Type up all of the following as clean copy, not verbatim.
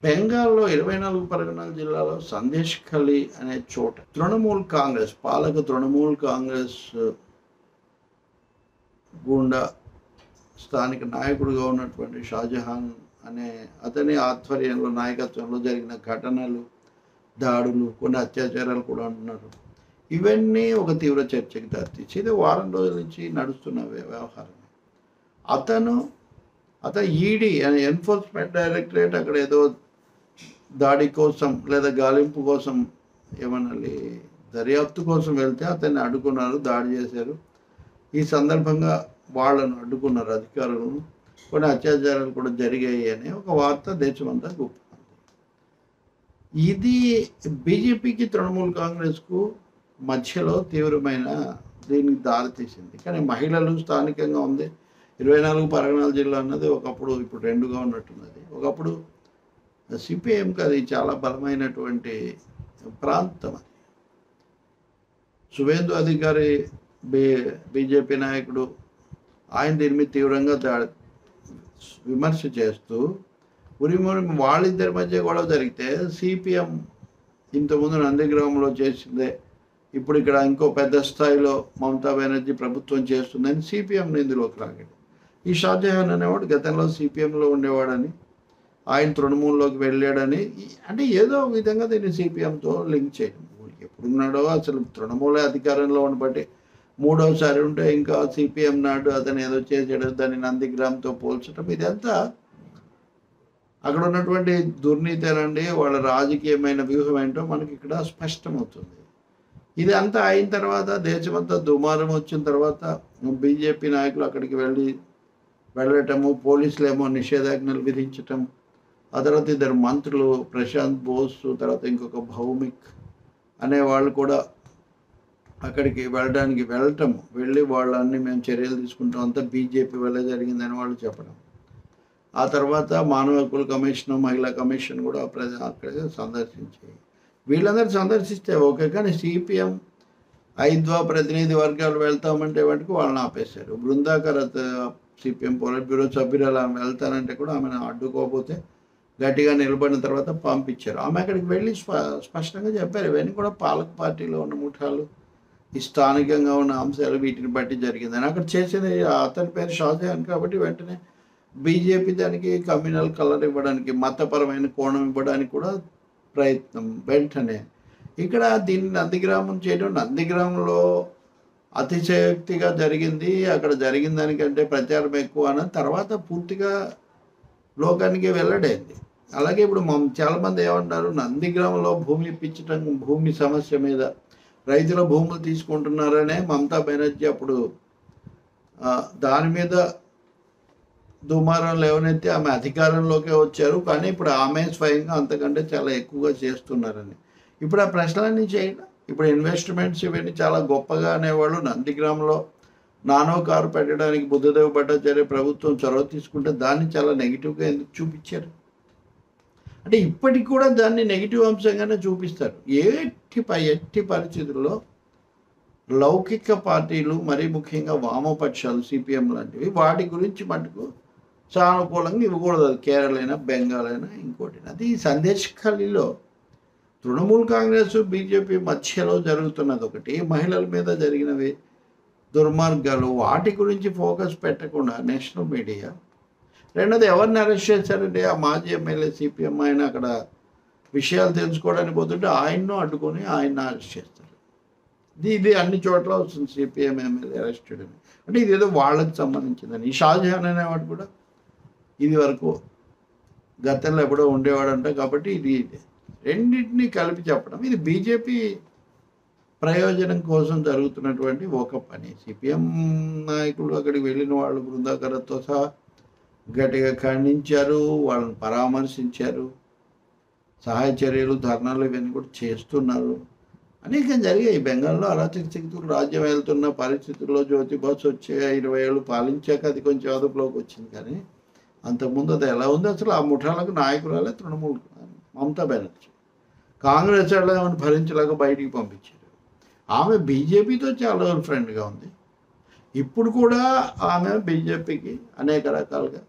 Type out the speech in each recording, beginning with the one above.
బెంగాల్లో 24 పరగణాల జిల్లాలో సందేశ్ ఖలీ అనే చోట తృణమూల్ కాంగ్రెస్ పాలక తృణమూల్ కాంగ్రెస్ గుండా స్థానిక నాయకుడిగా ఉన్నటువంటి షాజహాన్ అనే అతని ఆధ్వర్యంలో నాయకత్వంలో జరిగిన ఘటనలు, దాడులు, కొన్ని అత్యాచారాలు కూడా అంటున్నారు. ఇవన్నీ ఒక తీవ్ర చర్చకి దారితీసి ఇది వారం రోజుల నుంచి నడుస్తున్న వ్యవహారం. అతను ఈడీ అనే ఎన్ఫోర్స్మెంట్ డైరెక్టరేట్ అక్కడ ఏదో దాడి కోసం లేదా గాలింపు కోసం ఏమనాలి దర్యాప్తు కోసం వెళ్తే అతన్ని అడ్డుకున్నారు, దాడి చేశారు. ఈ సందర్భంగా వాళ్ళను అడ్డుకున్నారు అధికారులు. కొన్ని అత్యాచారాలు కూడా జరిగాయి అనే ఒక వార్త దేశమంతా గుప్పుకుంది. ఇది బీజేపీకి తృణమూల్ కాంగ్రెస్కు మధ్యలో తీవ్రమైన దీనికి దారితీసింది. కానీ మహిళలు స్థానికంగా ఉంది 24 పరగణాల జిల్లా అన్నది ఒకప్పుడు ఇప్పుడు 2గా ఉన్నట్టున్నది. ఒకప్పుడు సిపిఎంకి అది చాలా బలమైనటువంటి ప్రాంతం. అది సువేందు అధికారి బీజేపీ నాయకుడు ఆయన దీని మీద తీవ్రంగా విమర్శ చేస్తూ వాళ్ళిద్దరి మధ్య గొడవ జరిగితే సిపిఎం ఇంతకుముందు నందిగ్రామంలో చేసిందే ఇప్పుడు ఇక్కడ ఇంకో పెద్ద స్థాయిలో మమతా బెనర్జీ ప్రభుత్వం చేస్తుందని సిపిఎం ఇందులోకి రాగాడు. ఈ షాజహాన్ అనేవాడు గతంలో సిపిఎంలో ఉండేవాడని, ఆయన తృణమూల్లోకి వెళ్ళాడని, అంటే ఏదో విధంగా దీన్ని సిపిఎంతో లింక్ చేయడం. ఎప్పుడున్నాడో అసలు తృణమూలే అధికారంలో ఉండబట్టి మూడోసారి ఉంటే ఇంకా సిపిఎం నాడు అతను ఏదో చేసాడు, దాన్ని నందిగ్రామ్తో పోల్చడం, ఇదంతా అక్కడ ఉన్నటువంటి దుర్నీతేనండి. వాళ్ళ రాజకీయమైన వ్యూహం ఏంటో మనకి ఇక్కడ స్పష్టమవుతుంది. ఇది అంతా అయిన తర్వాత దేశమంతా దుమారం వచ్చిన తర్వాత బీజేపీ నాయకులు అక్కడికి వెళ్ళటము, పోలీసులు ఏమో నిషేధాజ్ఞలు విధించటం, ఆ తర్వాత ఇద్దరు మంత్రులు ప్రశాంత్ బోస్ తర్వాత ఇంకొక భౌమిక్ అనే వాళ్ళు కూడా అక్కడికి వెళ్ళి వాళ్ళన్ని మేము చర్యలు తీసుకుంటాం, అంతా బీజేపీ వల్ల జరిగిందని వాళ్ళు చెప్పడం. ఆ తర్వాత మానవ హక్కుల కమిషన్, మహిళా కమిషన్ కూడా అక్కడికి సందర్శించాయి. వీళ్ళందరూ సందర్శిస్తే ఓకే, కానీ సిపిఎం ఐద్వా ప్రతినిధి వర్గాలు వెళ్తామంటే వాటికి వాళ్ళని ఆపేశారు. బృందాకర్ సిపిఎం పోలిట్ బ్యూరో సభ్యురాలు ఆమె వెళ్తానంటే కూడా ఆమెను అడ్డుకోకపోతే గట్టిగా నిలబడిన తర్వాత పంపించారు. ఆమె అక్కడికి వెళ్ళి స్పష్టంగా చెప్పారు ఇవన్నీ కూడా పాలక పార్టీలో ఉన్న ముఠాలు, ఈ స్థానికంగా ఉన్న అంశాలు వీటిని బట్టి జరిగిందని. అక్కడ చేసేది అతని పేరు షాజహాన్ కాబట్టి వెంటనే బీజేపీ దానికి కమ్యూనల్ కలర్ ఇవ్వడానికి, మతపరమైన కోణం ఇవ్వడానికి కూడా ప్రయత్నం వెంటనే. ఇక్కడ దీన్ని నందిగ్రామం చేయడం, నందిగ్రామంలో అతిశయోక్తిగా జరిగింది, అక్కడ జరిగిన దానికంటే ప్రచారం ఎక్కువ అని తర్వాత పూర్తిగా లోకానికి వెల్లడైంది. అలాగే ఇప్పుడు చాలామంది ఏమంటారు, నందిగ్రామంలో భూమి ఇప్పించడం, భూమి సమస్య మీద రైతుల భూములు తీసుకుంటున్నారనే మమతా బెనర్జీ అప్పుడు దాని మీద దుమారం లేవనెత్తి ఆమె అధికారంలోకే వచ్చారు. కానీ ఇప్పుడు ఆమె స్వయంగా అంతకంటే చాలా ఎక్కువగా చేస్తున్నారని ఇప్పుడు ఆ ప్రశ్నలన్నీ చేయడం. ఇప్పుడు ఇన్వెస్ట్మెంట్స్ ఇవన్నీ చాలా గొప్పగా అనేవాళ్ళు నందిగ్రామంలో నానో కారు పెట్టడానికి బుద్ధదేవ్ భట్టాచార్య ప్రభుత్వం చొరవ తీసుకుంటే దాన్ని చాలా నెగిటివ్గా ఎందుకు చూపించారు? అంటే ఇప్పటికి కూడా దాన్ని నెగిటివ్ అంశంగానే చూపిస్తారు. ఎట్టి పరిస్థితుల్లో లౌకిక పార్టీలు, మరీ ముఖ్యంగా వామపక్షాలు సిపిఎం లాంటివి, వాటి గురించి మటుకు సానుకూలంగా ఇవ్వకూడదు. అది కేరళ అయినా బెంగాల్ అయినా ఇంకోటి. అది సందేశ్ ఖలీలో తృణమూల్ కాంగ్రెస్ బీజేపీ మధ్యలో జరుగుతున్నది ఒకటి, మహిళల మీద జరిగినవి దుర్మార్గాలు, వాటి గురించి ఫోకస్ పెట్టకుండా నేషనల్ మీడియా. రెండోది ఎవరిని అరెస్ట్ చేశారంటే ఆ మాజీ ఎమ్మెల్యే సిపిఎం ఆయన అక్కడ విషయాలు తెలుసుకోవడానికి పోతుంటే ఆయన్ను అడ్డుకొని ఆయన అరెస్ట్ చేస్తారు. ఇది అన్ని చోట్ల వస్తుంది సిపిఎం ఎమ్మెల్యే అరెస్టెడ్ అని. అంటే ఇదేదో వాళ్ళకి సంబంధించిందని. ఈ షాజహాన్ అనేవాడు కూడా ఇది వరకు గతంలో ఎప్పుడో ఉండేవాడంట. కాబట్టి ఇది రెండింటినీ కలిపి చెప్పడం ఇది బీజేపీ ప్రయోజనం కోసం జరుగుతున్నటువంటి ఒక పని. సిపిఎం నాయకులు అక్కడికి వెళ్ళిన వాళ్ళు బృందాకరతో సహా గట్టిగా ఖండించారు, వాళ్ళని పరామర్శించారు, సహాయ చర్యలు, ధర్నాలు ఇవన్నీ కూడా చేస్తున్నారు. అనేకం జరిగాయి బెంగాల్లో. అరాచక శక్తులు రాజ్యం వెళ్తున్న పరిస్థితుల్లో జ్యోతి బసు వచ్చే 20 ఏళ్ళు పాలించాక అది కొంచెం అదుపులోకి వచ్చింది. కానీ అంతకుముందు అది ఎలా ఉంది? అసలు ఆ ముఠాలకు నాయకురాలే తృణమూల్ మమతా బెనర్జీ. కాంగ్రెస్ వాళ్ళు ఏమైనా భరించలేక బయటికి పంపించారు. ఆమె బీజేపీతో చాలా ఫ్రెండ్గా ఉంది. ఇప్పుడు కూడా ఆమె బీజేపీకి అనేక రకాలుగా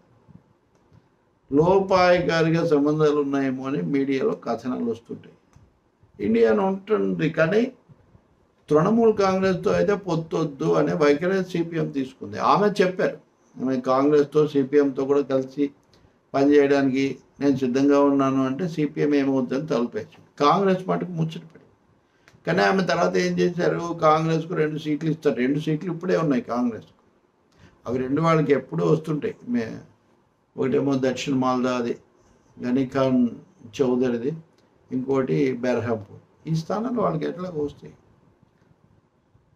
లోపాయకారిగా సంబంధాలు ఉన్నాయేమో అని మీడియాలో కథనాలు వస్తుంటాయి. ఇండియాను ఉంటుంది, కానీ తృణమూల్ కాంగ్రెస్తో అయితే పొత్తొద్దు అనే వైఖరి సిపిఎం తీసుకుంది. ఆమె చెప్పారు, ఆమె కాంగ్రెస్తో సిపిఎంతో కూడా కలిసి పనిచేయడానికి నేను సిద్ధంగా ఉన్నాను అంటే సిపిఎం ఏమవుతుందని తలుపేసింది. కాంగ్రెస్ మటుకు ముచ్చటపడి. కానీ ఆమె తర్వాత ఏం చేశారు, కాంగ్రెస్కు 2 సీట్లు ఇస్తారు. 2 సీట్లు ఇప్పుడే ఉన్నాయి కాంగ్రెస్కు. అవి 2 వాళ్ళకి ఎప్పుడూ వస్తుంటాయి. ఒకటేమో దక్షిణ మాల్దాది గనీఖాన్ చౌదరిది, ఇంకోటి బెర్హంపూర్. ఈ స్థానాలు వాళ్ళకి ఎట్లా వస్తాయి.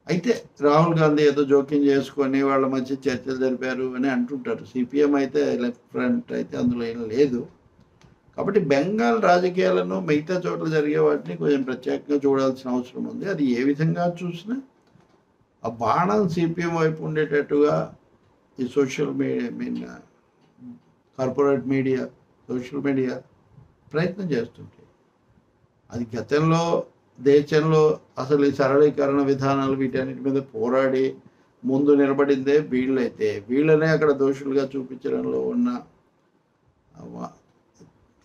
అయితే రాహుల్ గాంధీ ఏదో జోక్యం చేసుకొని వాళ్ళ మధ్య చర్చలు జరిపారు అని అంటుంటారు. సిపిఎం అయితే లెఫ్ట్ ఫ్రంట్ అయితే అందులో ఏం లేదు. కాబట్టి బెంగాల్ రాజకీయాలను మిగతా చోట్ల జరిగే వాటిని కొంచెం ప్రత్యేకంగా చూడాల్సిన అవసరం ఉంది. అది ఏ విధంగా చూసినా ఆ బాణం సిపిఎం వైపు ఉండేటట్టుగా ఈ social media corporate media, social media ప్రయత్నం చేస్తుంటాయి. అది గతంలో దేశంలో అసలు ఈ సరళీకరణ విధానాలు వీటన్నిటి మీద పోరాడి ముందు నిలబడిందే వీళ్ళైతే, వీళ్ళనే అక్కడ దోషులుగా చూపించడంలో ఉన్న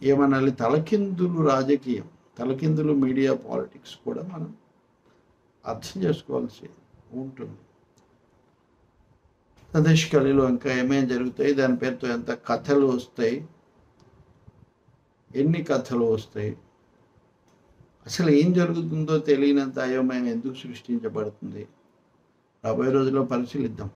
ఏమనాలి తలకిందులు రాజకీయం, తలకిందులు మీడియా పాలిటిక్స్ కూడా మనం అర్థం చేసుకోవాల్సి ఉంటుంది. సతీష్ కలిలో ఇంకా ఏమేమి జరుగుతాయి, దాని పేరుతో ఎంత కథలు వస్తాయి, ఎన్ని కథలు వస్తాయి, అసలు ఏం జరుగుతుందో తెలియనంత అయోమయం ఎందుకు సృష్టించబడుతుంది, రాబోయే రోజుల్లో పరిశీలిద్దాం.